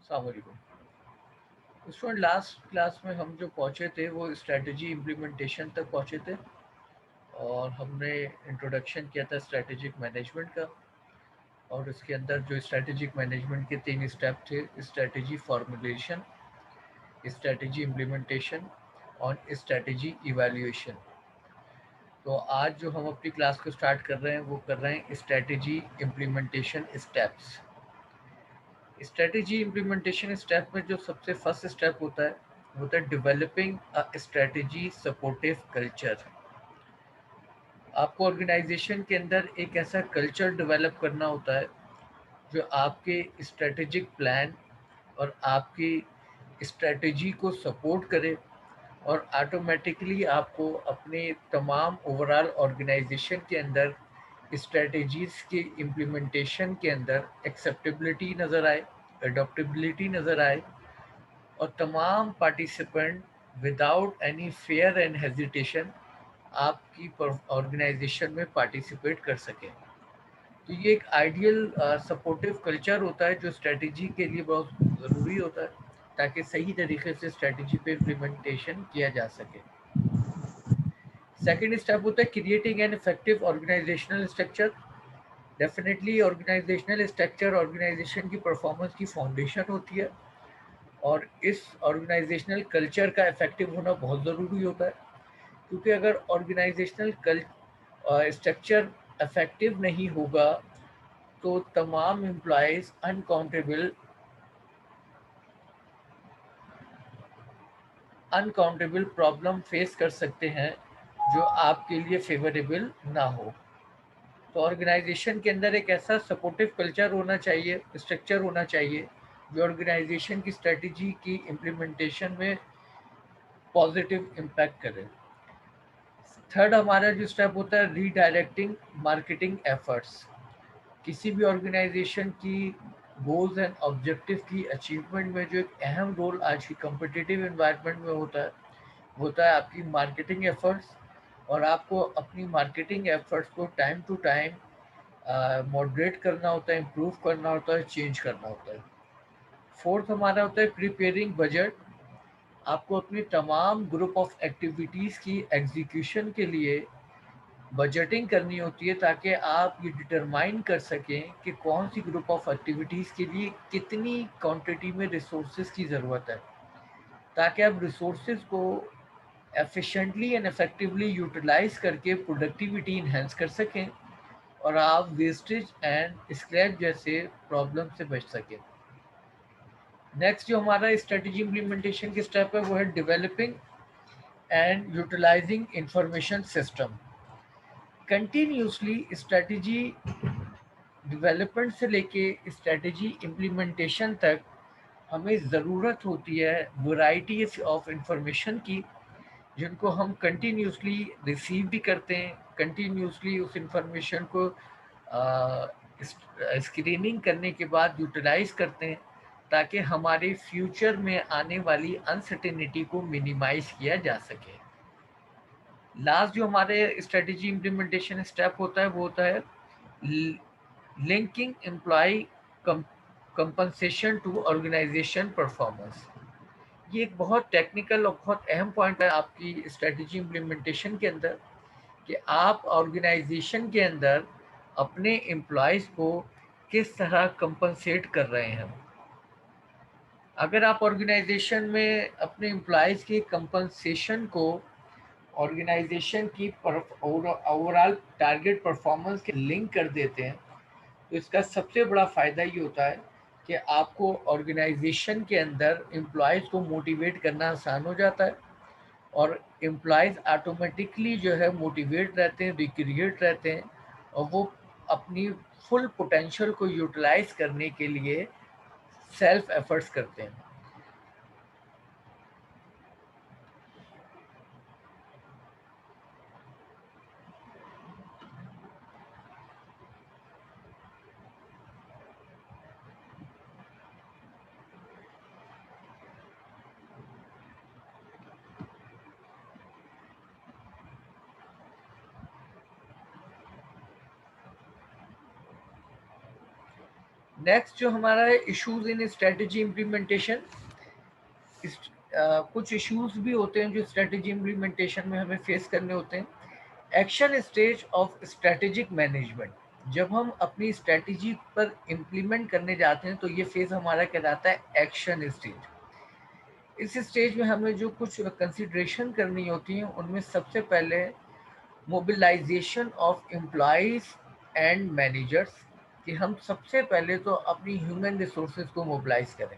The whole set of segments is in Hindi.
अस्सलाम वालेकुम स्टूडेंट। लास्ट क्लास में हम जो पहुंचे थे वो स्ट्रेटजी इम्प्लीमेंटेशन तक पहुंचे थे और हमने इंट्रोडक्शन किया था स्ट्रेटेजिक मैनेजमेंट का। और इसके अंदर जो स्ट्रेटेजिक मैनेजमेंट के 3 स्टेप थे: स्ट्रेटजी फॉर्मुलेशन, स्ट्रेटजी इम्प्लीमेंटेशन और स्ट्रेटजी इवैल्यूएशन। तो आज जो हम अपनी क्लास को स्टार्ट कर रहे हैं वो कर रहे हैं strategy implementation steps. Strategy implementation step में जो सबसे फर्स्ट स्टेप होता है वो होता है developing a strategy supportive culture. आपको ऑर्गेनाइजेशन के अंदर एक ऐसा कल्चर डेवलप करना होता है जो आपके स्ट्रेटेजिक प्लान और आपकी स्ट्रेटजी को सपोर्ट करे और ऑटोमेटिकली आपको अपने तमाम ओवरऑल ऑर्गेनाइजेशन के अंदर स्ट्रेटजीज के इम्प्लीमेंटेशन के अंदर एक्सेप्टेबिलिटी नज़र आए, अडॉप्टेबिलिटी नज़र आए और तमाम participant without any fair and hesitation आपकी ऑर्गेनाइजेशन में पार्टिसिपेट कर सकें। तो ये एक आइडियल सपोर्टिव कल्चर होता है जो स्ट्रेटजी के लिए बहुत ज़रूरी होता है ताकि सही तरीके से स्ट्रेटजी पे इम्प्लीमेंटेशन किया जा सके। सेकेंड स्टेप होता है creating an effective organisational structure. Definitely organisational structure organisation की परफॉर्मेंस की फाउंडेशन होती है और इस ऑर्गेनाइजेशनल कल्चर का इफेक्टिव होना बहुत ज़रूरी होता है, क्योंकि अगर ऑर्गेनाइजेशनल स्ट्रक्चर इफेक्टिव नहीं होगा तो तमाम एम्प्लॉयज़ अनकाउंटेबल प्रॉब्लम फेस कर सकते हैं जो आपके लिए फेवरेबल ना हो। तो ऑर्गेनाइजेशन के अंदर एक ऐसा सपोर्टिव कल्चर होना चाहिए, स्ट्रक्चर होना चाहिए जो ऑर्गेनाइजेशन की स्ट्रेटजी की इम्प्लीमेंटेशन में पॉजिटिव इम्पैक्ट करे। थर्ड हमारा जो स्टेप होता है रीडायरेक्टिंग मार्केटिंग एफर्ट्स। किसी भी ऑर्गेनाइजेशन की गोल्स एंड ऑब्जेक्टिव की अचीवमेंट में जो एक अहम रोल आज की कम्पिटिटिव एनवायरनमेंट में होता है आपकी मार्केटिंग एफर्ट्स। और आपको अपनी मार्केटिंग एफर्ट्स को टाइम टू टाइम मॉडरेट करना होता है, इम्प्रूव करना होता है, चेंज करना होता है। फोर्थ हमारा होता है प्रिपेयरिंग बजट। आपको अपनी तमाम ग्रुप ऑफ एक्टिविटीज़ की एग्जीक्यूशन के लिए बजटिंग करनी होती है ताकि आप ये डिटरमाइन कर सकें कि कौन सी ग्रुप ऑफ एक्टिविटीज़ के लिए कितनी क्वांटिटी में रिसोर्सेज की ज़रूरत है, ताकि आप रिसोर्सेज को एफिशिएंटली एंड इफेक्टिवली यूटिलाइज करके प्रोडक्टिविटी इन्हेंस कर सकें और आप वेस्टेज एंड स्क्रैप जैसे प्रॉब्लम से बच सकें। नेक्स्ट जो हमारा स्ट्रेटजी इम्प्लीमेंटेशन की स्टेप है वो है developing and utilising information system. Continuously strategy development से लेके स्ट्रेटजी इम्प्लीमेंटेशन तक हमें ज़रूरत होती है वैरायटीज ऑफ इंफॉर्मेशन की, जिनको हम कंटिन्यूसली रिसीव भी करते हैं, कंटिन्यूसली उस इंफॉर्मेशन को स्क्रीनिंग करने के बाद यूटिलाइज करते हैं ताकि हमारे फ्यूचर में आने वाली अनसर्टेनिटी को मिनिमाइज किया जा सके। लास्ट जो हमारे स्ट्रेटजी इम्प्लीमेंटेशन स्टेप होता है वो होता है linking employee compensation to organisation performance. ये एक बहुत टेक्निकल और बहुत अहम पॉइंट है आपकी स्ट्रेटजी इम्प्लीमेंटेशन के अंदर कि आप ऑर्गेनाइजेशन के अंदर अपने एम्प्लॉयज़ को किस तरह कंपनसेट कर रहे हैं। अगर आप ऑर्गेनाइजेशन में अपने एम्प्लॉयज़ की कंपनसेशन को ऑर्गेनाइजेशन की ओवरऑल टारगेट परफॉर्मेंस के लिंक कर देते हैं तो इसका सबसे बड़ा फ़ायदा ये होता है कि आपको ऑर्गेनाइजेशन के अंदर एम्प्लॉयज़ को मोटिवेट करना आसान हो जाता है और एम्प्लॉयज़ ऑटोमेटिकली जो है मोटिवेट रहते हैं, रिक्रिएट रहते हैं और वो अपनी फुल पोटेंशियल को यूटिलाइज करने के लिए सेल्फ एफर्ट्स करते हैं। नेक्स्ट जो हमारा है इश्यूज इन स्ट्रेटेजी इम्प्लीमेंटेशन। कुछ इश्यूज भी होते हैं जो स्ट्रेटेजी इम्प्लीमेंटेशन में हमें फेस करने होते हैं। Action stage of strategic management, जब हम अपनी स्ट्रेटेजी पर इम्प्लीमेंट करने जाते हैं तो ये फेज हमारा कहलाता है एक्शन स्टेज। इस स्टेज में हमें जो कुछ कंसिडरेशन करनी होती है उनमें सबसे पहले mobilisation of employees and managers, कि हम सबसे पहले तो अपनी ह्यूमन रिसोर्सेज को मोबिलाइज करें।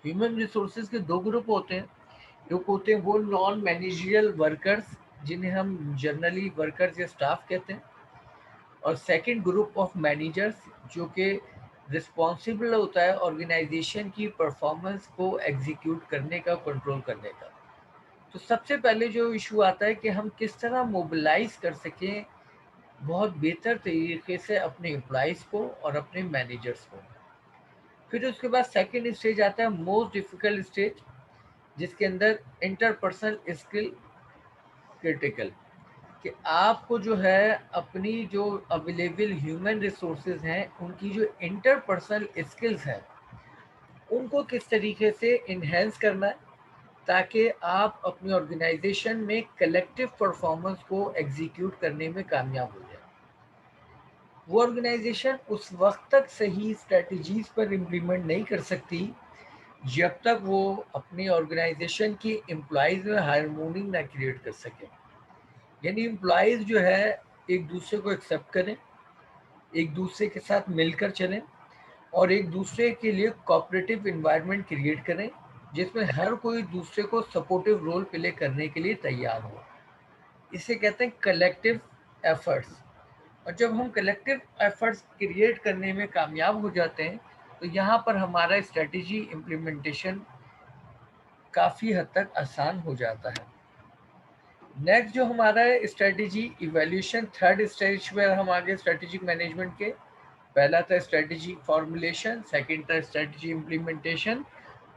ह्यूमन रिसोर्सेज के दो ग्रुप होते हैं। एक होते हैं वो नॉन मैनेजरियल वर्कर्स, जिन्हें हम जनरली वर्कर्स या स्टाफ कहते हैं, और सेकंड ग्रुप ऑफ मैनेजर्स जो कि रिस्पॉन्सिबल होता है ऑर्गेनाइजेशन की परफॉर्मेंस को एग्जीक्यूट करने का, कंट्रोल करने का। तो सबसे पहले जो इशू आता है कि हम किस तरह मोबिलाइज कर सकें बहुत बेहतर तरीके से अपने एम्प्लॉयज़ को और अपने मैनेजर्स को। फिर उसके बाद सेकंड स्टेज आता है मोस्ट डिफिकल्ट स्टेज, जिसके अंदर इंटरपर्सनल स्किल क्रिटिकल, कि आपको जो है अपनी जो अवेलेबल ह्यूमन रिसोर्सेज हैं उनकी जो इंटरपर्सनल स्किल्स हैं उनको किस तरीके से इन्हेंस करना है ताकि आप अपनी ऑर्गेनाइजेशन में कलेक्टिव परफॉर्मेंस को एग्जीक्यूट करने में कामयाब हो जाए। वो ऑर्गेनाइजेशन उस वक्त तक सही स्ट्रेटजीज पर इम्प्लीमेंट नहीं कर सकती जब तक वो अपनी ऑर्गेनाइजेशन की एम्प्लॉयज़ में हारमोनी ना क्रिएट कर सके। यानी एम्प्लॉयज़ जो है एक दूसरे को एक्सेप्ट करें, एक दूसरे के साथ मिलकर चलें और एक दूसरे के लिए कोऑपरेटिव एनवायरनमेंट क्रिएट करें जिसमें हर कोई दूसरे को सपोर्टिव रोल प्ले करने के लिए तैयार हो। इसे कहते हैं कलेक्टिव एफर्ट्स। और जब हम कलेक्टिव एफर्ट्स क्रिएट करने में कामयाब हो जाते हैं तो यहाँ पर हमारा स्ट्रेटेजी इम्प्लीमेंटेशन काफ़ी हद तक आसान हो जाता है। नेक्स्ट जो हमारा है स्ट्रेटेजी इवैल्यूएशन, थर्ड स्टेज पर हम आगे स्ट्रेटेजिक मैनेजमेंट के। पहला था स्ट्रेटेजी फॉर्मुलेशन, सेकंड था स्ट्रेटेजी इम्प्लीमेंटेशन,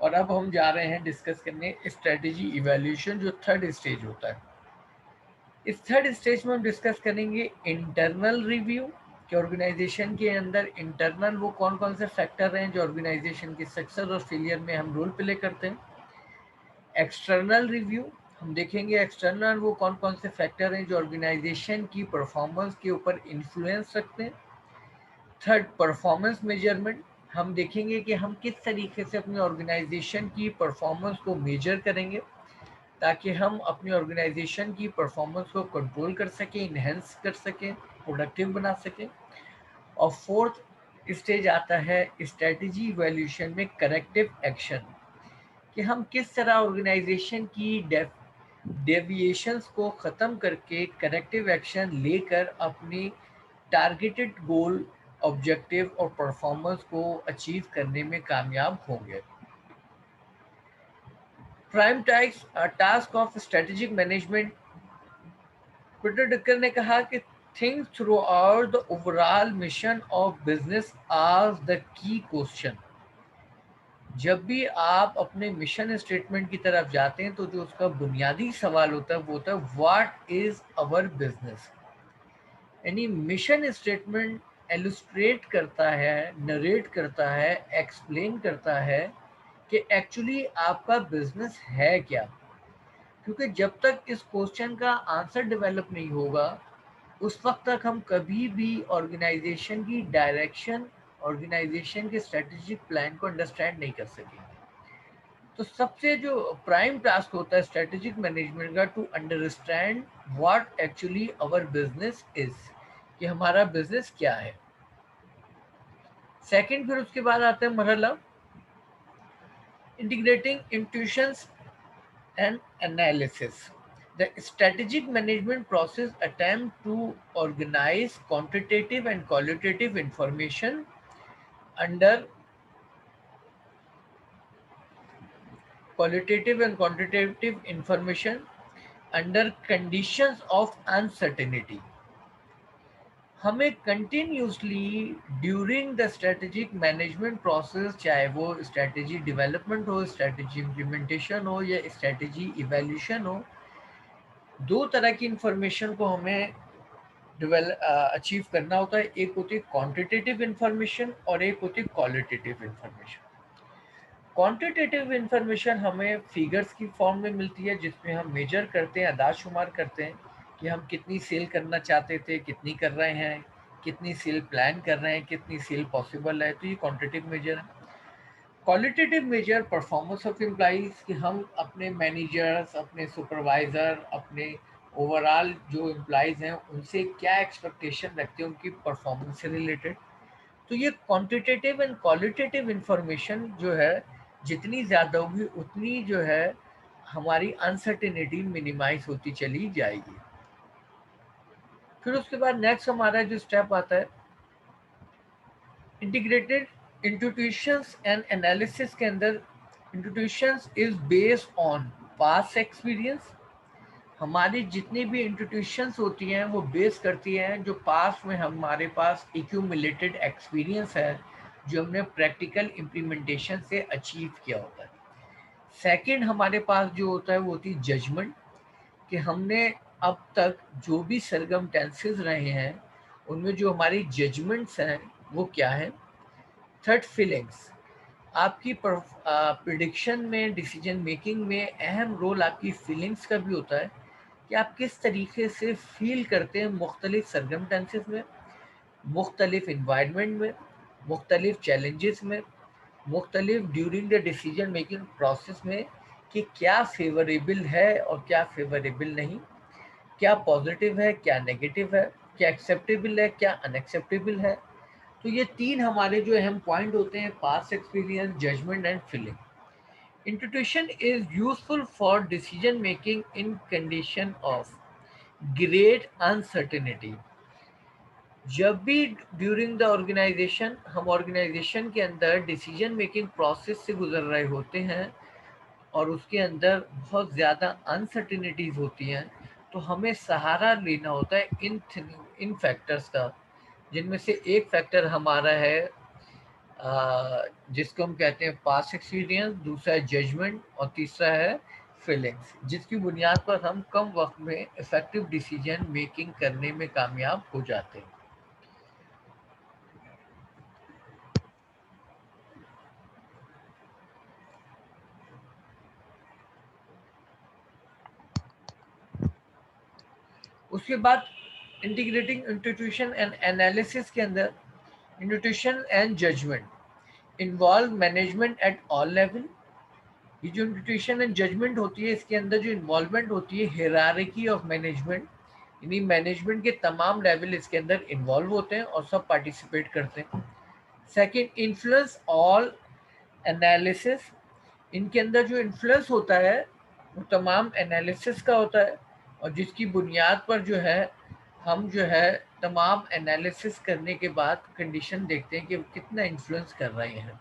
और अब हम जा रहे हैं डिस्कस करने स्ट्रेटेजी इवैल्यूएशन जो थर्ड स्टेज होता है। इस थर्ड स्टेज में हम डिस्कस करेंगे इंटरनल रिव्यू, कि ऑर्गेनाइजेशन के अंदर इंटरनल वो कौन कौन से फैक्टर हैं जो ऑर्गेनाइजेशन की सक्सेस और फेलियर में हम रोल प्ले करते हैं। एक्सटर्नल रिव्यू, हम देखेंगे एक्सटर्नल वो कौन कौन से फैक्टर हैं जो ऑर्गेनाइजेशन की परफॉर्मेंस के ऊपर इन्फ्लुएंस रखते हैं। थर्ड परफॉर्मेंस मेजरमेंट, हम देखेंगे कि हम किस तरीके से अपनी ऑर्गेनाइजेशन की परफॉर्मेंस को मेजर करेंगे ताकि हम अपनी ऑर्गेनाइजेशन की परफॉर्मेंस को कंट्रोल कर सकें, इन्हेंस कर सकें, प्रोडक्टिव बना सकें। और फोर्थ स्टेज आता है स्ट्रेटेजी इवैल्यूएशन में करेक्टिव एक्शन, कि हम किस तरह ऑर्गेनाइजेशन की डेविएशंस को ख़त्म करके करेक्टिव एक्शन लेकर अपनी टारगेटेड गोल, ऑब्जेक्टिव और परफॉर्मेंस को अचीव करने में कामयाब होंगे। Prime task of strategic management, Peter Drucker ने कहा कि think through out the overall mission of business आज द की क्वेश्चन। जब भी आप अपने मिशन स्टेटमेंट की तरफ जाते हैं तो जो उसका बुनियादी सवाल होता है वो होता है व्हाट इज आवर बिजनेस। यानी मिशन स्टेटमेंट एलुस्ट्रेट करता है, नरेट करता है, एक्सप्लेन करता है कि एक्चुअली आपका बिजनेस है क्या। क्योंकि जब तक इस क्वेश्चन का आंसर डेवलप नहीं होगा उस वक्त तक हम कभी भी ऑर्गेनाइजेशन की डायरेक्शन, ऑर्गेनाइजेशन के स्ट्रेटेजिक प्लान को अंडरस्टैंड नहीं कर सकेंगे। तो सबसे जो प्राइम टास्क होता है स्ट्रेटेजिक मैनेजमेंट का, to understand what actually our business is, कि हमारा बिजनेस क्या है। सेकंड, फिर उसके बाद आता है मरहला integrating intuitions and analysis. The strategic management process attempt to organize quantitative and qualitative information under qualitative and quantitative information under conditions of uncertainty. हमें continuously during the strategic management process, चाहे वो स्ट्रेटेजी डेवलपमेंट हो, स्ट्रेटेजी इम्प्लीमेंटेशन हो या स्ट्रेटेजी इवैल्यूएशन हो, दो तरह की इंफॉर्मेशन को हमें अचीव करना होता है। एक होती है क्वांटिटेटिव इंफॉर्मेशन और एक होती है क्वालिटेटिव इंफॉर्मेशन। क्वांटिटेटिव इंफॉर्मेशन हमें फिगर्स की फॉर्म में मिलती है, जिसमें हम मेजर करते हैं, अदाशुमार करते हैं कि हम कितनी सेल करना चाहते थे, कितनी कर रहे हैं, कितनी सेल प्लान कर रहे हैं, कितनी सेल पॉसिबल है। तो ये क्वांटिटेटिव मेजर है। Qualitative measure performance of employees, कि हम अपने मैनेजर्स, अपने सुपरवाइज़र, अपने ओवरऑल जो एम्प्लॉइज़ हैं उनसे क्या एक्सपेक्टेशन रखते हैं उनकी परफॉर्मेंस से रिलेटेड। तो ये क्वांटिटेटिव एंड क्वालिटेटिव इंफॉर्मेशन जो है जितनी ज़्यादा होगी उतनी जो है हमारी अनसर्टेनिटी मिनिमाइज होती चली जाएगी। फिर उसके बाद नेक्स्ट हमारा जो स्टेप आता है इंटीग्रेटेड इंट्यूशंस एंड एनालिसिस के अंदर। Intuitions is based on past experience. हमारी जितनी भी इंस्टीट्यूशंस होती हैं वो बेस करती हैं जो पास्ट में हमारे पास एक्यूमुलेटेड एक्सपीरियंस है, जो हमने प्रैक्टिकल इम्प्लीमेंटेशन से अचीव किया होता है। सेकंड हमारे पास जो होता है वो होती है जजमेंट, कि हमने अब तक जो भी सरकमस्टेंसेस रहे हैं उनमें जो हमारी जजमेंट्स हैं वो क्या है। थर्ड फीलिंग्स, आपकी प्रिडिक्शन में, डिसीजन मेकिंग में अहम रोल आपकी फीलिंग्स का भी होता है, कि आप किस तरीके से फील करते हैं मुख्तलिफ सरकमस्टेंसेस में, मुख्तलिफ इन्वायरमेंट में, मुख्तलिफ चैलेंजेस में, मुख्तलिफ during the decision making process में, कि क्या फेवरेबल है और क्या फेवरेबल नहीं, क्या पॉजिटिव है क्या नेगेटिव है, क्या एक्सेप्टेबल है क्या अनएक्सेप्टेबल है। तो ये तीन हमारे जो अहम पॉइंट होते हैं, past experience, judgement and feeling. Intuition is useful for decision making in condition of great uncertainty. जब भी ड्यूरिंग द ऑर्गेनाइजेशन हम ऑर्गेनाइजेशन के अंदर डिसीजन मेकिंग प्रोसेस से गुजर रहे होते हैं और उसके अंदर बहुत ज़्यादा अनसर्टेनिटीज होती हैं, तो हमें सहारा लेना होता है इन फैक्टर्स का, जिनमें से एक फैक्टर हमारा है जिसको हम कहते हैं पास्ट एक्सपीरियंस, दूसरा है जजमेंट और तीसरा है फीलिंग्स, जिसकी बुनियाद पर हम कम वक्त में इफेक्टिव डिसीजन मेकिंग करने में कामयाब हो जाते हैं। उसके बाद इंटीग्रेटिंग इंस्टीट्यूशन एंड एनालिसिस के अंदर institution and judgement involve management at all level. ये जो इंस्टीट्यूशन एंड जजमेंट होती है इसके अंदर जो इन्वॉल्वमेंट होती है हायरार्की ऑफ मैनेजमेंट, यानी मैनेजमेंट के तमाम लेवल इसके अंदर इन्वॉल्व होते हैं और सब पार्टिसिपेट करते हैं। Second, influence all analysis. इनके अंदर जो इन्फ्लुएंस होता है वो तमाम एनालिसिस का होता है और जिसकी बुनियाद पर जो है हम जो है तमाम एनालिसिस करने के बाद कंडीशन देखते हैं कि वो कितना इन्फ्लुएंस कर रहे हैं।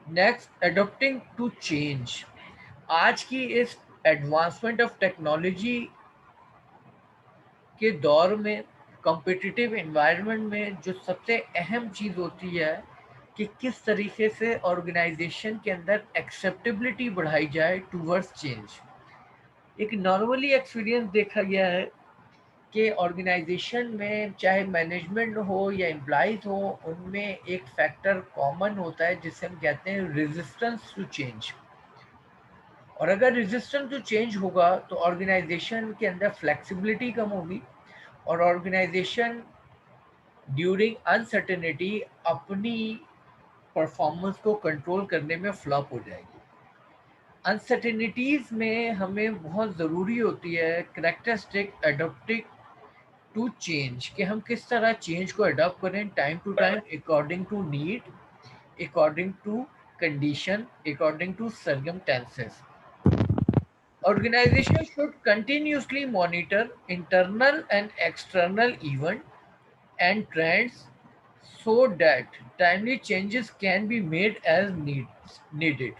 Next, adopting to change. आज की इस एडवांसमेंट ऑफ टेक्नोलॉजी के दौर में, कॉम्पिटिटिव एनवायरनमेंट में जो सबसे अहम चीज़ होती है कि किस तरीके से ऑर्गेनाइजेशन के अंदर एक्सेप्टेबिलिटी बढ़ाई जाए टूवर्ड्स चेंज। एक नॉर्मली एक्सपीरियंस देखा गया है कि ऑर्गेनाइजेशन में चाहे मैनेजमेंट हो या एम्प्लॉइज हो, उनमें एक फैक्टर कॉमन होता है जिसे हम कहते हैं रेजिस्टेंस टू चेंज। और अगर रेजिस्टेंस टू चेंज होगा तो ऑर्गेनाइजेशन के अंदर फ्लेक्सिबिलिटी कम होगी और ऑर्गेनाइजेशन ड्यूरिंग अनसर्टेनिटी अपनी परफॉर्मेंस को कंट्रोल करने में फ्लॉप हो जाएगी। अनसर्टेनिटीज़ में हमें बहुत ज़रूरी होती है करेक्टरिस्टिक अडोप्टिंग टू चेंज, कि हम किस तरह चेंज को अडॉप्ट करें time to time, according to need, according to condition, according to circumstances. Organization should continuously monitor internal and external events and trends so that timely changes can be made as needed.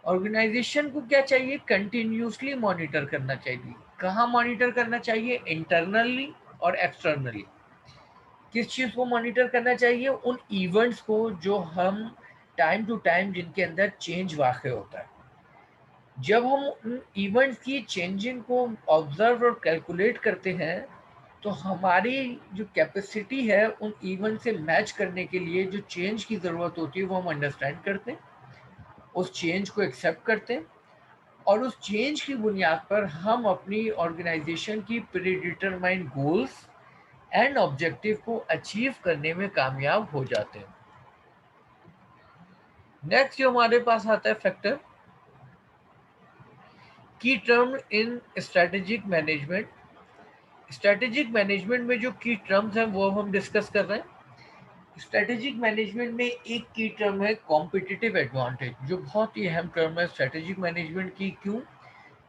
Organisation को क्या चाहिए, कंटिन्यूसली मॉनिटर करना चाहिए। कहाँ मॉनिटर करना चाहिए, इंटरनली और एक्सटर्नली। किस चीज़ को मॉनिटर करना चाहिए, उन इवेंट्स को जो हम टाइम टू टाइम जिनके अंदर चेंज वाक़ होता है। जब हम उन इवेंट्स की चेंजिंग को ऑब्जर्व और कैलकुलेट करते हैं तो हमारी जो कैपेसिटी है उन इवेंट से मैच करने के लिए जो चेंज की ज़रूरत होती है वो हम अंडरस्टैंड करते हैं, उस चेंज को एक्सेप्ट करते हैं और उस चेंज की बुनियाद पर हम अपनी ऑर्गेनाइजेशन की pre determined goals and objective को अचीव करने में कामयाब हो जाते हैं। नेक्स्ट जो हमारे पास आता है फैक्टर की term in strategic management. Strategic management में जो की टर्म्स हैं वो हम डिस्कस कर रहे हैं। स्ट्रेटेजिक मैनेजमेंट में एक की टर्म है कॉम्पिटिटिव एडवांटेज, जो बहुत ही अहम टर्म है स्ट्रेटेजिक मैनेजमेंट की। क्यों?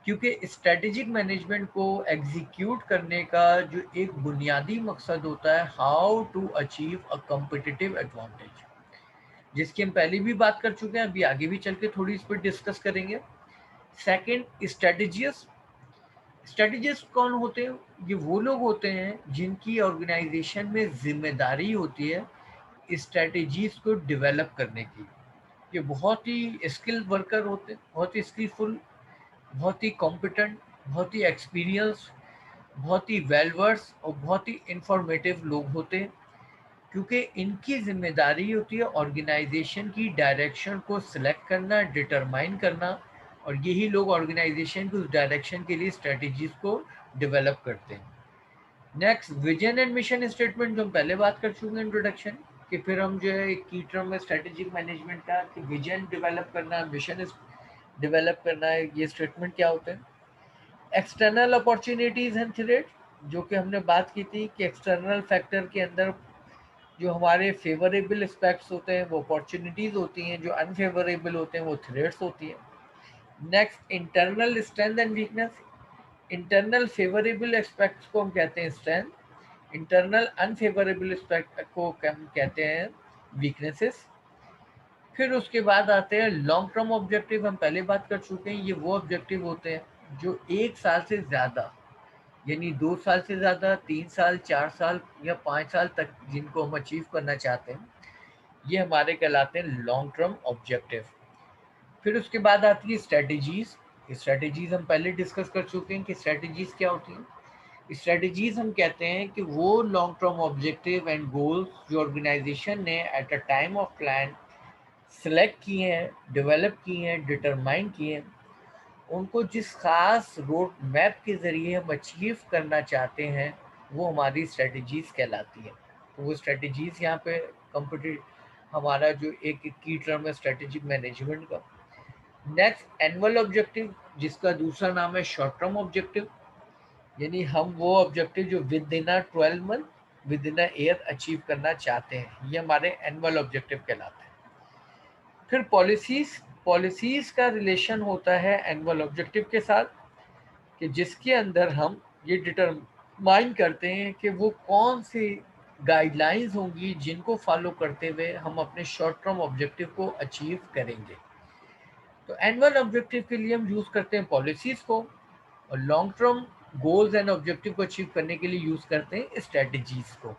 क्योंकि स्ट्रेटेजिक मैनेजमेंट को एग्जीक्यूट करने का जो एक बुनियादी मकसद होता है how to achieve a competitive advantage, जिसकी हम पहले भी बात कर चुके हैं, अभी आगे भी चल के थोड़ी इस पर डिस्कस करेंगे। Second, strategist. स्ट्रेटेजिस्ट कौन होते हैं? ये वो लोग होते हैं जिनकी ऑर्गेनाइजेशन में जिम्मेदारी होती है स्ट्रेटेजीज को डेवलप करने की। ये बहुत ही स्किल वर्कर होते हैं, बहुत ही स्किलफुल, बहुत ही कॉम्पिटेंट, बहुत ही एक्सपीरियंस, बहुत ही वेल वर्स और बहुत ही इंफॉर्मेटिव लोग होते हैं, क्योंकि इनकी जिम्मेदारी होती है ऑर्गेनाइजेशन की डायरेक्शन को सिलेक्ट करना, डिटरमाइन करना, और यही लोग ऑर्गेनाइजेशन की उस डायरेक्शन के लिए स्ट्रेटजीज को डेवलप करते हैं। Next, vision and mission statement, जो हम पहले बात कर चुके हैं इंट्रोडक्शन कि फिर हम जो है की टर्म है स्ट्रेटेजिक मैनेजमेंट का कि विजन डेवलप करना, मिशन डेवलप करना है, ये स्टेटमेंट क्या होते हैं। एक्सटर्नल अपॉर्चुनिटीज एंड थ्रेट, जो कि हमने बात की थी कि एक्सटर्नल फैक्टर के अंदर जो हमारे फेवरेबल एस्पेक्ट्स होते हैं वो अपॉर्चुनिटीज होती हैं, जो अनफेवरेबल होते हैं वो थ्रेट्स होती हैं। Next, internal strength and weakness. Internal favourable aspects को हम कहते हैं स्ट्रेंथ, इंटरनल अनफेवरेबल एस्पेक्ट को हम कहते हैं वीकनेसेस। फिर उसके बाद आते हैं लॉन्ग टर्म ऑब्जेक्टिव, हम पहले बात कर चुके हैं, ये वो ऑब्जेक्टिव होते हैं जो 1 साल से ज़्यादा, यानी 2 साल से ज़्यादा, 3 साल, 4 साल या 5 साल तक जिनको हम अचीव करना चाहते हैं, ये हमारे कहलाते हैं लॉन्ग टर्म ऑब्जेक्टिव। फिर उसके बाद आती है स्ट्रेटजीज। स्ट्रेटजीज हम पहले डिस्कस कर चुके हैं कि स्ट्रेटजीज क्या होती हैं। स्ट्रेटजीज हम कहते हैं कि वो long term objective and goals जो ऑर्गेनाइजेशन ने at a time of plan select किए हैं, डेवलप किए हैं, डिटरमाइन किए हैं, उनको जिस खास रोड मैप के ज़रिए हम अचीव करना चाहते हैं वो हमारी स्ट्रेटजीज कहलाती है। तो वो स्ट्रेटजीज यहाँ पे कंप्लीट हमारा जो एक की टर्म है स्ट्रेटेजिक मैनेजमेंट का। नेक्स्ट, एनुअल ऑब्जेक्टिव, जिसका दूसरा नाम है शॉर्ट टर्म ऑब्जेक्टिव, यानी हम वो ऑब्जेक्टिव जो with in a 12 month, with in a year achieve करना चाहते हैं, ये हमारे एनुअल ऑब्जेक्टिव कहलाते हैं। फिर पॉलिसीज। पॉलिसीज का रिलेशन होता है एनुअल ऑब्जेक्टिव के साथ कि जिसके अंदर हम ये डिटरमाइन करते हैं कि वो कौन सी गाइडलाइंस होंगी जिनको फॉलो करते हुए हम अपने शॉर्ट टर्म ऑब्जेक्टिव को अचीव करेंगे। तो एनुअल ऑब्जेक्टिव के लिए हम यूज़ करते हैं पॉलिसीज़ को, और long term goals and objective को अचीव करने के लिए यूज़ करते हैं स्ट्रेटजीज को।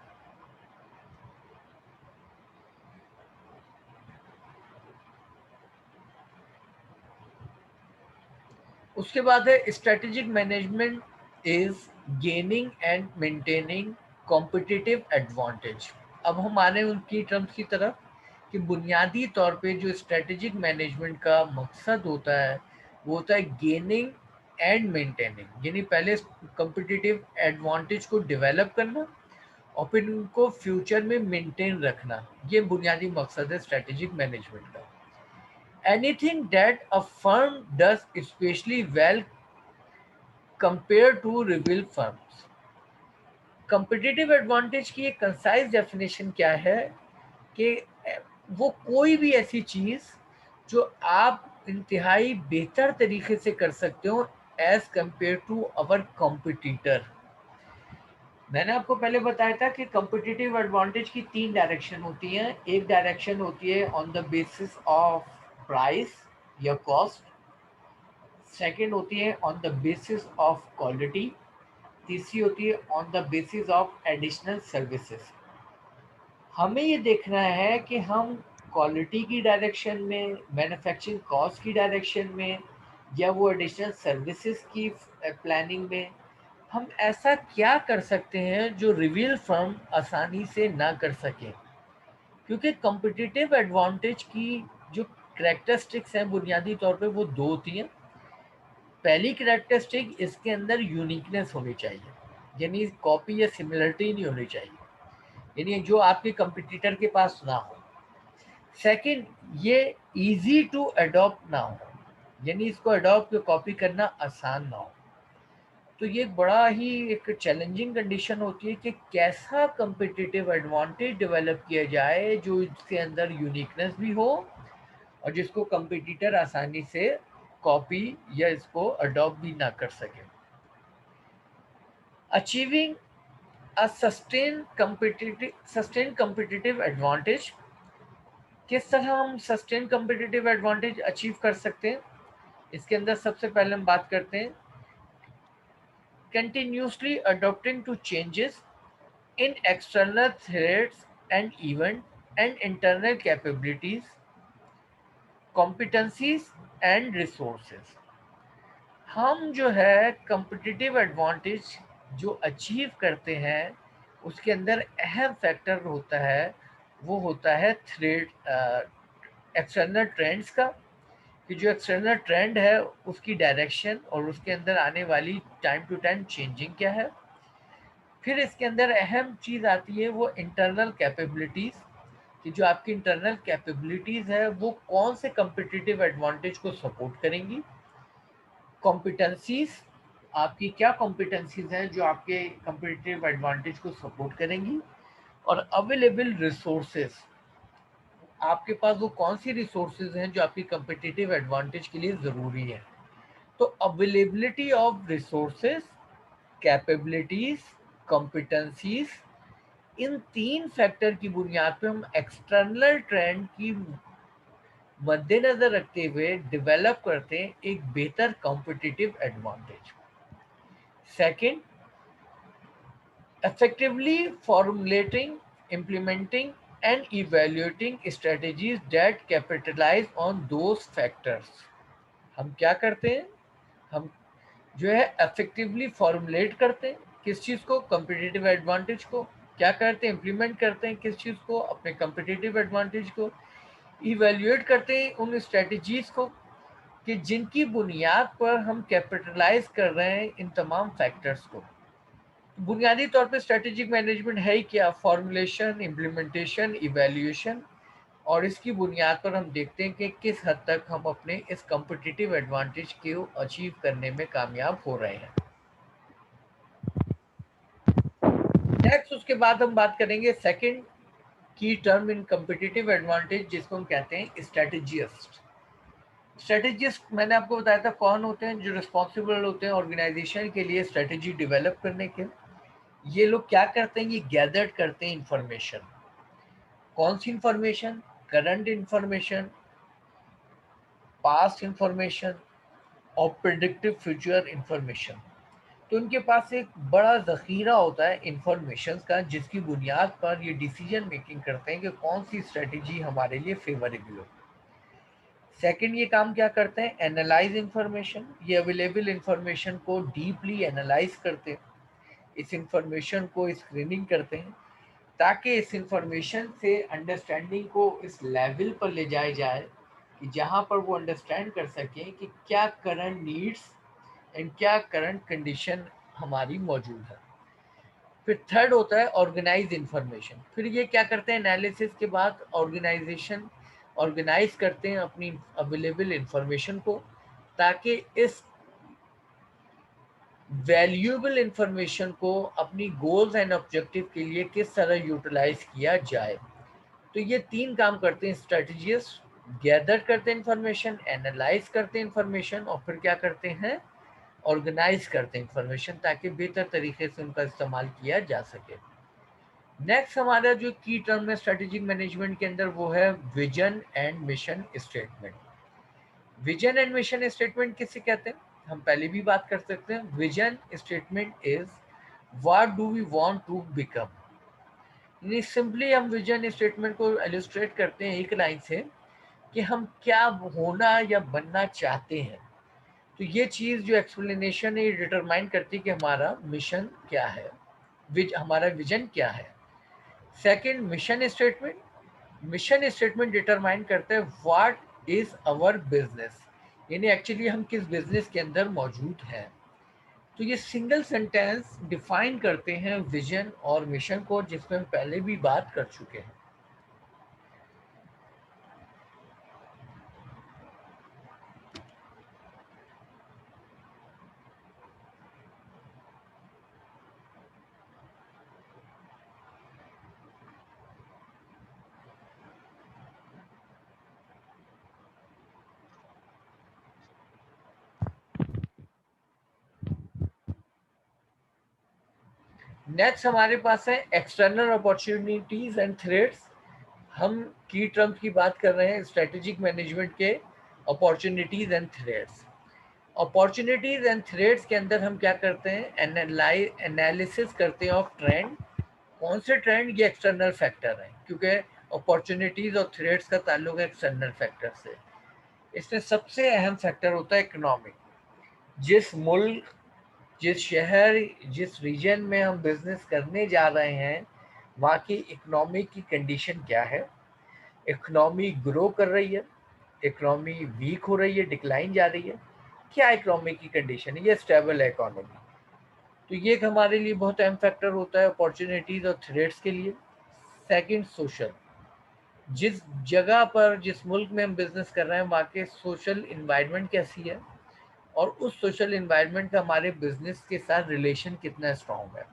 उसके बाद है strategic management is gaining and maintaining competitive advantage. अब हम आने उनकी टर्म्स की तरफ कि बुनियादी तौर पे जो स्ट्रेटेजिक मैनेजमेंट का मकसद होता है वो होता है गेनिंग एंड मेंटेनिंग, यानी पहले कॉम्पिटिटिव एडवांटेज को डेवलप करना और फिर उनको फ्यूचर में मेंटेन रखना, ये बुनियादी मकसद है स्ट्रेटेजिक मैनेजमेंट का। Anything that a firm does especially well compared to rival firms। competitive advantage की एक कंसाइज डेफिनेशन क्या है कि वो कोई भी ऐसी चीज़ जो आप इंतहाई बेहतर तरीके से कर सकते हो as compare to our competitor. मैंने आपको पहले बताया था कि कॉम्पिटिटिव एडवांटेज की 3 डायरेक्शन होती हैं। एक डायरेक्शन होती है on the basis of price या कॉस्ट, सेकेंड होती है on the basis of quality, तीसरी होती है on the basis of additional services. हमें ये देखना है कि हम क्वालिटी की डायरेक्शन में, मैन्युफैक्चरिंग कॉस्ट की डायरेक्शन में या वो एडिशनल सर्विसेज की प्लानिंग में, हम ऐसा क्या कर सकते हैं जो रिवील फर्म आसानी से ना कर सके। क्योंकि कॉम्पिटिटिव एडवांटेज की जो करेक्टरिस्टिक्स हैं बुनियादी तौर पे वो दो होती हैं। पहली करेक्टरिस्टिक, इसके अंदर यूनिकनेस होनी चाहिए, यानी कॉपी या सिमिलरिटी नहीं होनी चाहिए, यानी जो आपके कंपटीटर के पास ना हो। सेकंड, ये इजी टू अडॉप्ट ना हो, यानी इसको अडॉप्ट या कॉपी करना आसान ना हो। तो ये बड़ा ही एक चैलेंजिंग कंडीशन होती है कि कैसा कम्पिटिटिव एडवांटेज डेवलप किया जाए जो इसके अंदर यूनिकनेस भी हो और जिसको कंपटीटर आसानी से कॉपी या इसको अडॉप्ट भी ना कर सके। Achieving a sustain competitive advantage, किस तरह हम सस्टेन कम्पिटिटिव एडवांटेज अचीव कर सकते हैं? इसके अंदर सबसे पहले हम बात करते हैं continuously adopting to changes in external threats and event and internal capabilities, competencies and resources। हम जो है competitive advantage जो अचीव करते हैं उसके अंदर अहम फैक्टर होता है, वो होता है थ्रेड एक्सटर्नल ट्रेंड्स का, कि जो एक्सटर्नल ट्रेंड है उसकी डायरेक्शन और उसके अंदर आने वाली टाइम टू टाइम चेंजिंग क्या है। फिर इसके अंदर अहम चीज़ आती है वो इंटरनल कैपेबिलिटीज़, कि जो आपकी इंटरनल कैपेबिलिटीज़ है वो कौन से कम्पिटिटिव एडवांटेज को सपोर्ट करेंगी। कॉम्पिटेंसीज, आपकी क्या कॉम्पिटेंसीज हैं जो आपके कम्पिटिटिव एडवांटेज को सपोर्ट करेंगी। और अवेलेबल रिसोर्सेज, आपके पास वो कौन सी रिसोर्सेज हैं जो आपकी कम्पिटिटिव एडवांटेज के लिए ज़रूरी है। तो availability of resources, capabilities, competencies, इन तीन फैक्टर की बुनियाद पे हम एक्सटर्नल ट्रेंड की मद्देनजर रखते हुए डेवलप करते हैं एक बेहतर competitive advantage. Second, effectively formulating, implementing and evaluating strategies that capitalize on those factors। हम क्या करते हैं, हम जो है इफेक्टिवली फॉर्मुलेट करते हैं किस चीज़ को, कम्पिटिटिव एडवांटेज को। क्या करते हैं, इम्प्लीमेंट करते हैं किस चीज़ को, अपने कम्पिटिटिव एडवांटेज को। इवेल्युएट करते हैं उन स्ट्रेटजीज़ को कि जिनकी बुनियाद पर हम कैपिटलाइज कर रहे हैं इन तमाम फैक्टर्स को। बुनियादी तौर पे स्ट्रेटेजिक मैनेजमेंट है ही क्या, फॉर्मुलेशन, इम्प्लीमेंटेशन, इवेल्युएशन, और इसकी बुनियाद पर हम देखते हैं कि किस हद तक हम अपने इस कम्पिटिटिव एडवांटेज को अचीव करने में कामयाब हो रहे हैं। नेक्स्ट उसके बाद हम बात करेंगे सेकंड की टर्म इन कम्पिटिटिव एडवांटेज, जिसको हम कहते हैं स्ट्रेटेजिस्ट। स्ट्रेटेजिस्ट मैंने आपको बताया था कौन होते हैं, जो रिस्पॉन्सिबल होते हैं ऑर्गेनाइजेशन के लिए स्ट्रेटेजी डेवलप करने के। ये लोग क्या करते हैं, ये गैदर करते हैं इंफॉर्मेशन। कौन सी information, current information, past information और प्रिडिक्टिव फ्यूचर इंफॉर्मेशन। तो इनके पास एक बड़ा ज़ख़ीरा होता है इंफॉर्मेशन का, जिसकी बुनियाद पर ये डिसीजन मेकिंग करते हैं कि कौन सी स्ट्रेटजी हमारे लिए फेवरेबल हो। सेकंड, ये काम क्या करते हैं, एनालाइज इंफॉर्मेशन। ये अवेलेबल इंफॉर्मेशन को डीपली एनालाइज करते हैं, इस इंफॉर्मेशन को स्क्रीनिंग करते हैं ताकि इस इंफॉर्मेशन से अंडरस्टैंडिंग को इस लेवल पर ले जाया जाए कि जहाँ पर वो अंडरस्टैंड कर सकें कि क्या करंट नीड्स एंड क्या करंट कंडीशन हमारी मौजूद है। फिर थर्ड होता है ऑर्गेनाइज इंफॉर्मेशन। फिर ये क्या करते हैं, एनालिसिस के बाद ऑर्गेनाइजेशन ऑर्गेनाइज करते हैं अपनी अवेलेबल इंफॉर्मेशन को, ताकि इस वैल्यूएबल इंफॉर्मेशन को अपनी गोल्स एंड ऑब्जेक्टिव के लिए किस तरह यूटिलाइज किया जाए। तो ये तीन काम करते हैं स्ट्रेटजिस्ट, गैदर करते हैं इंफॉर्मेशन, एनालाइज करते हैं इंफॉर्मेशन और फिर क्या करते हैं, ऑर्गेनाइज करते हैं इंफॉर्मेशन ताकि बेहतर तरीके से उनका इस्तेमाल किया जा सके। नेक्स्ट हमारा जो की टर्म है स्ट्रेटेजिक मैनेजमेंट के अंदर वो है vision and mission statement. Vision and mission statement किसे कहते हैं, हम पहले भी बात कर सकते हैं। Vision statement is what do we want to become. यानी सिंपली हम विजन स्टेटमेंट को इलस्ट्रेट करते हैं एक लाइन से कि हम क्या होना या बनना चाहते हैं। तो ये चीज़ जो एक्सप्लेनेशन है ये डिटरमाइन करती है कि हमारा मिशन क्या है, हमारा विजन क्या है। सेकंड, मिशन स्टेटमेंट डिटरमाइन करते हैं व्हाट इज आवर बिजनेस, यानी एक्चुअली हम किस बिजनेस के अंदर मौजूद हैं। तो ये सिंगल सेंटेंस डिफाइन करते हैं विजन और मिशन को, जिसमें हम पहले भी बात कर चुके हैं। नेक्स्ट हमारे पास है एक्सटर्नल अपॉर्चुनिटीज एंड थ्रेट्स। हम की टर्म्स की बात कर रहे हैं स्ट्रेटेजिक मैनेजमेंट के, opportunities and threats. Opportunities and threats के अंदर हम क्या करते हैं, एनालिसिस करते हैं ऑफ ट्रेंड। कौन से ट्रेंड, ये एक्सटर्नल फैक्टर है, क्योंकि अपॉर्चुनिटीज और थ्रेट्स का ताल्लुक है एक्सटर्नल फैक्टर से। इसमें सबसे अहम फैक्टर होता है इकोनॉमिक। जिस मुल्क, जिस शहर, जिस रीजन में हम बिजनेस करने जा रहे हैं, वहाँ की इकोनॉमी की कंडीशन क्या है। इकोनॉमी ग्रो कर रही है, इकोनॉमी वीक हो रही है, डिक्लाइन जा रही है, क्या इकोनॉमी की कंडीशन है, ये स्टेबल है इकोनॉमी। तो ये एक हमारे लिए बहुत अहम फैक्टर होता है अपॉर्चुनिटीज और थ्रेट्स के लिए। Second, social. जिस जगह पर, जिस मुल्क में हम बिजनेस कर रहे हैं, वहाँ के सोशल इन्वायरमेंट कैसी है, और उस सोशल इन्वायरमेंट का हमारे बिजनेस के साथ रिलेशन कितना स्ट्रॉन्ग है।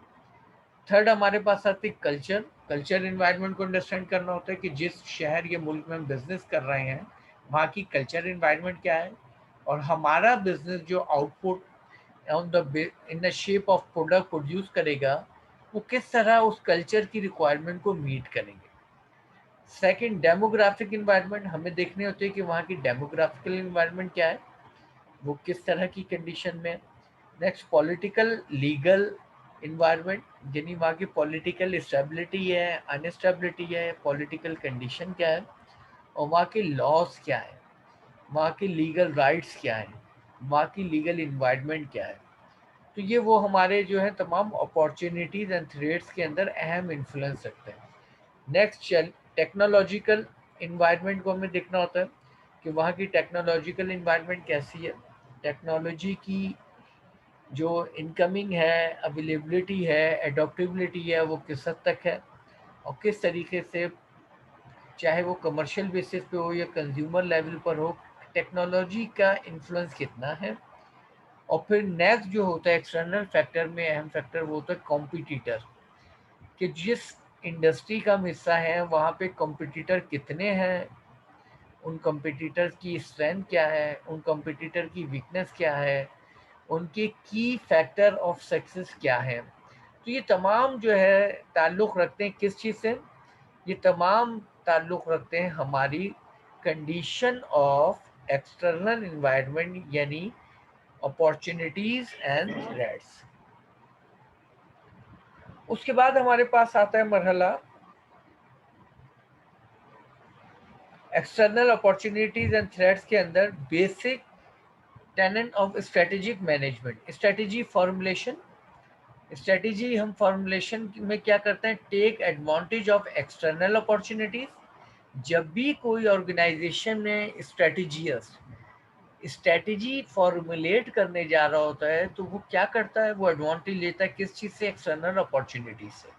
थर्ड हमारे पास आती है कल्चर। कल्चर इन्वायरमेंट को अंडरस्टैंड करना होता है कि जिस शहर या मुल्क में हम बिजनेस कर रहे हैं, वहाँ की कल्चर इन्वायरमेंट क्या है, और हमारा बिजनेस जो output on the in the shape of product produce करेगा, वो किस तरह उस कल्चर की रिक्वायरमेंट को मीट करेंगे। Second, demographic environment. हमें देखने होते हैं कि वहाँ की डेमोग्राफिकल इन्वायरमेंट क्या है, वो किस तरह की कंडीशन में। नेक्स्ट, पॉलिटिकल लीगल इन्वायरमेंट, यानी वहाँ की पॉलिटिकल स्टेबिलिटी है, अनस्टेबिलिटी है, पॉलिटिकल कंडीशन क्या है, और वहाँ के लॉज क्या है, वहाँ के लीगल राइट्स क्या है, वहाँ की लीगल इन्वायरमेंट क्या है। तो ये वो हमारे जो है तमाम अपॉर्चुनिटीज एंड थ्रेट्स के अंदर अहम इन्फ्लुएंस रखते हैं। नेक्स्ट, टेक्नोलॉजिकल इन्वायरमेंट को हमें देखना होता है कि वहाँ की टेक्नोलॉजिकल इन्वायरमेंट कैसी है, टेक्नोलॉजी की जो इनकमिंग है, अवेलेबिलिटी है, एडॉप्टेबिलिटी है, वो किस हद तक है, और किस तरीके से, चाहे वो कमर्शियल बेसिस पे हो या कंज्यूमर लेवल पर हो, टेक्नोलॉजी का इन्फ्लुएंस कितना है। और फिर नेक्स्ट जो होता है एक्सटर्नल फैक्टर में अहम फैक्टर, वो होता है कॉम्पिटिटर, कि जिस इंडस्ट्री का हम हिस्सा है वहाँ पे कॉम्पिटिटर कितने हैं, उन कॉम्पिटिटर की स्ट्रेंथ क्या है, उन कॉम्पिटिटर की वीकनेस क्या है, उनके की फैक्टर ऑफ सक्सेस क्या है। तो ये तमाम जो है ताल्लुक़ रखते हैं किस चीज़ से, ये तमाम ताल्लुक़ रखते हैं हमारी कंडीशन ऑफ एक्सटर्नल इन्वायरमेंट, यानी अपॉर्चुनिटीज़ एंड थ्रेट्स। उसके बाद हमारे पास आता है मरहला एक्सटर्नल अपॉर्चुनिटीज एंड थ्रेट्स के अंदर basic tenet of strategic management, strategy formulation. Strategy हम फॉर्मुलेशन में क्या करते हैं, take advantage of external opportunities. जब भी कोई ऑर्गेनाइजेशन में स्ट्रेटेजी फॉर्मुलेट करने जा रहा होता है, तो वो क्या करता है, वो एडवांटेज लेता है किस चीज़ से, एक्सटर्नल अपॉर्चुनिटीज से।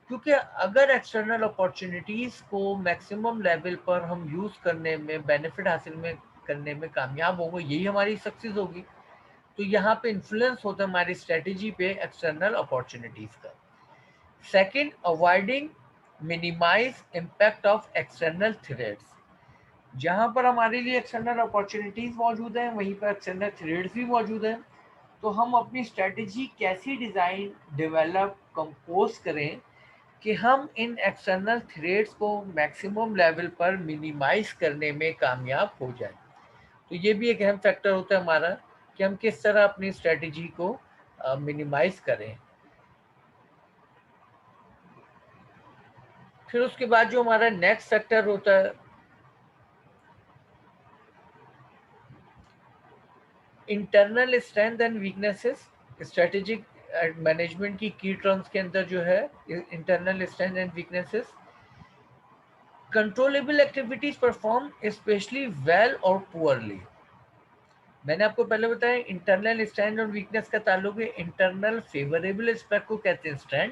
क्योंकि अगर एक्सटर्नल अपॉर्चुनिटीज़ को मैक्सिमम लेवल पर हम यूज़ करने में, बेनिफिट हासिल में करने में कामयाब होंगे, यही हमारी सक्सेस होगी। तो यहाँ पे इन्फ्लुएंस होता है हमारी स्ट्रेटेजी पे एक्सटर्नल अपॉर्चुनिटीज़ का। Second, avoiding minimise impact of external threats. जहाँ पर हमारे लिए एक्सटर्नल अपॉर्चुनिटीज़ मौजूद हैं, वहीं पर एक्सटर्नल थ्रेट्स भी मौजूद हैं। तो हम अपनी स्ट्रेटेजी कैसी डिज़ाइन, डेवलप, कंपोज करें कि हम इन एक्सटर्नल थ्रेट्स को मैक्सिमम लेवल पर मिनिमाइज करने में कामयाब हो जाए। तो ये भी एक अहम फैक्टर होता है हमारा कि हम किस तरह अपनी स्ट्रेटजी को मिनिमाइज करें। फिर उसके बाद जो हमारा नेक्स्ट फैक्टर होता है internal strength and weaknesses, strategic management की की टर्म्स के अंदर जो है internal strength and weaknesses, controllable activities perform specially well और पुअरली। मैंने आपको पहले बताया इंटरनल स्ट्रेंथ और वीकनेस का ताल्लुक है, इंटरनल फेवरेबल एस्पेक्ट को कहते हैं स्ट्रेंथ,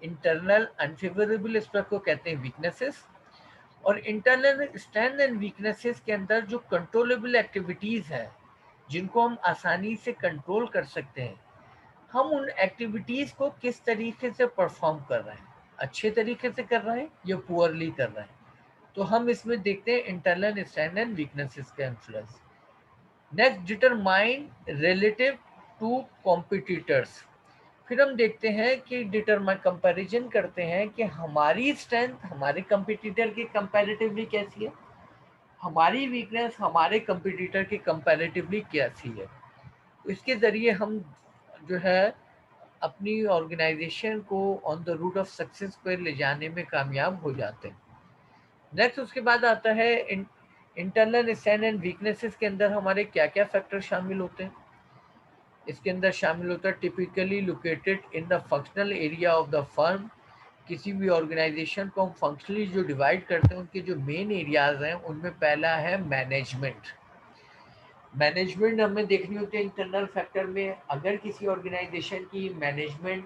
इंटरनल अनफेवरेबल एस्पेक्ट को कहते हैं वीकनेसेस। और इंटरनल स्ट्रेंथ एंड वीकनेसेस के अंदर जो कंट्रोलेबल एक्टिविटीज हैं जिनको हम आसानी से कंट्रोल कर सकते हैं, हम उन एक्टिविटीज को किस तरीके से परफॉर्म कर रहे हैं, अच्छे तरीके से कर रहे हैं या पुअरली कर रहे हैं। तो हम इसमें देखते हैं इंटरनल स्ट्रेंथ एंड वीकनेसेस का influence. Next, determine relative to competitors. फिर हम देखते हैं कि डिटरमाइन कंपैरिजन करते हैं कि हमारी स्ट्रेंथ हमारे कंपटीटर के कंपैरेटिवली कैसी है, हमारी वीकनेस हमारे कंपटीटर के कंपैरेटिवली कैसी है। इसके ज़रिए हम जो है अपनी ऑर्गेनाइजेशन को on the route of success पर ले जाने में कामयाब हो जाते हैं। नेक्स्ट उसके बाद आता है इंटरनल स्ट्रेंथ एंड वीकनेसेस के अंदर हमारे क्या क्या फैक्टर शामिल होते हैं। इसके अंदर शामिल होता है typically located in the functional area of the firm. किसी भी ऑर्गेनाइजेशन को हम फंक्शनली जो डिवाइड करते हैं उनके जो मेन एरियाज हैं उनमें पहला है मैनेजमेंट। मैनेजमेंट हमें देखनी होती है इंटरनल फैक्टर में। अगर किसी ऑर्गेनाइजेशन की मैनेजमेंट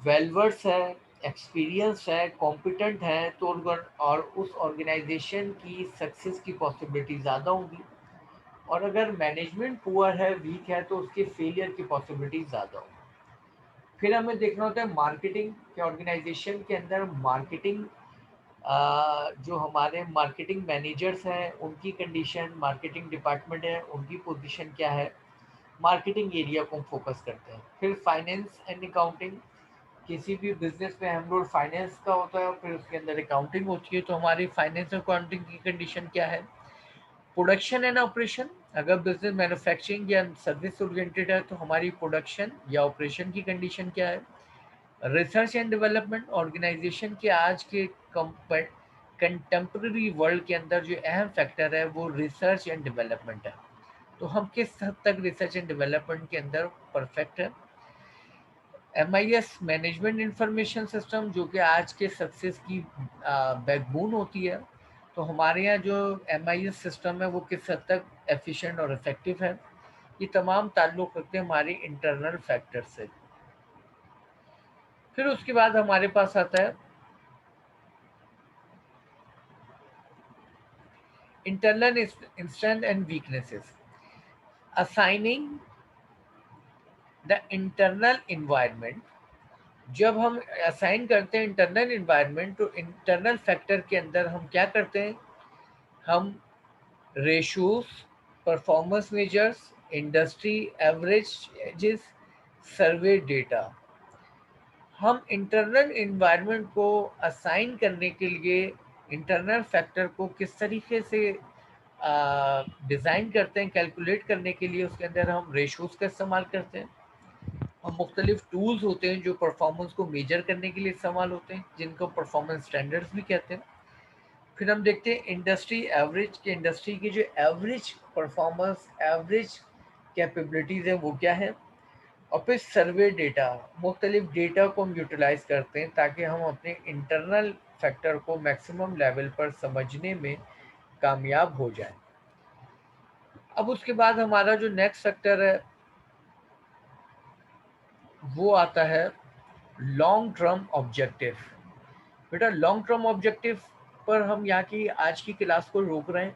वेलवर्स है, एक्सपीरियंस है, कॉम्पिटेंट है, तो और उस ऑर्गेनाइजेशन की सक्सेस की पॉसिबिलिटी ज़्यादा होगी। और अगर मैनेजमेंट पुअर है, वीक है, तो उसके फेलियर की पॉसिबिलिटी ज़्यादा होगी। फिर हमें देखना होता है मार्केटिंग के ऑर्गेनाइजेशन के अंदर मार्केटिंग, जो हमारे मार्केटिंग मैनेजर्स हैं उनकी कंडीशन, मार्केटिंग डिपार्टमेंट है उनकी पोजीशन क्या है, मार्केटिंग एरिया को हम फोकस करते हैं। फिर फाइनेंस एंड अकाउंटिंग, किसी भी बिजनेस में हम लोग फाइनेंस का होता है, फिर उसके अंदर अकाउंटिंग होती है, तो हमारी फाइनेंस अकाउंटिंग की कंडीशन क्या है। प्रोडक्शन एंड ऑपरेशन, अगर बिजनेस मैन्युफैक्चरिंग या सर्विस ओरिएंटेड है तो हमारी प्रोडक्शन या ऑपरेशन की कंडीशन क्या है। रिसर्च एंड डेवलपमेंट, ऑर्गेनाइजेशन के आज के कंटेम्प्रेरी वर्ल्ड के अंदर जो अहम फैक्टर है वो रिसर्च एंड डेवलपमेंट है। तो हम किस हद तक रिसर्च एंड डेवलपमेंट के अंदर परफेक्ट है। MIS मैनेजमेंट इंफॉर्मेशन सिस्टम, जो कि आज के सक्सेस की बैकबोन होती है, तो हमारे यहाँ जो MIS सिस्टम है वो किस हद तक एफिशिएंट और इफेक्टिव है। ये तमाम ताल्लुक़ रखते हैं हमारी इंटरनल फैक्टर से। फिर उसके बाद हमारे पास आता है internal strength and weaknesses, assigning the internal environment. जब हम असाइन करते हैं इंटरनल इन्वायरमेंट तो इंटरनल फैक्टर के अंदर हम क्या करते हैं, हम ratios, performance measures, industry averages, survey data, हम इंटरनल इन्वायरमेंट को असाइन करने के लिए इंटरनल फैक्टर को किस तरीके से डिज़ाइन करते हैं, कैलकुलेट करने के लिए उसके अंदर हम रेशोज़ का इस्तेमाल करते हैं। हम मुख्तलिफ टूल्स होते हैं जो परफॉर्मेंस को मेजर करने के लिए इस्तेमाल होते हैं, जिनको परफॉर्मेंस स्टैंडर्ड्स भी कहते हैं। फिर हम देखते हैं इंडस्ट्री एवरेज, के इंडस्ट्री की जो एवरेज परफॉर्मेंस, एवरेज कैपेबिलिटीज़ हैं वो क्या है। और फिर सर्वे डेटा, मुख्तलिफ डेटा को हम यूटिलाइज करते हैं ताकि हम अपने इंटरनल फैक्टर को मैक्सिमम लेवल पर समझने में कामयाब हो जाएं। अब उसके बाद हमारा जो नेक्स्ट फैक्टर है वो आता है लॉन्ग टर्म ऑब्जेक्टिव। बेटा लॉन्ग टर्म ऑब्जेक्टिव पर हम यहाँ की आज की क्लास को रोक रहे हैं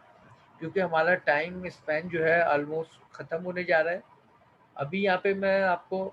क्योंकि हमारा टाइम स्पैन जो है ऑलमोस्ट ख़त्म होने जा रहा है। अभी यहाँ पे मैं आपको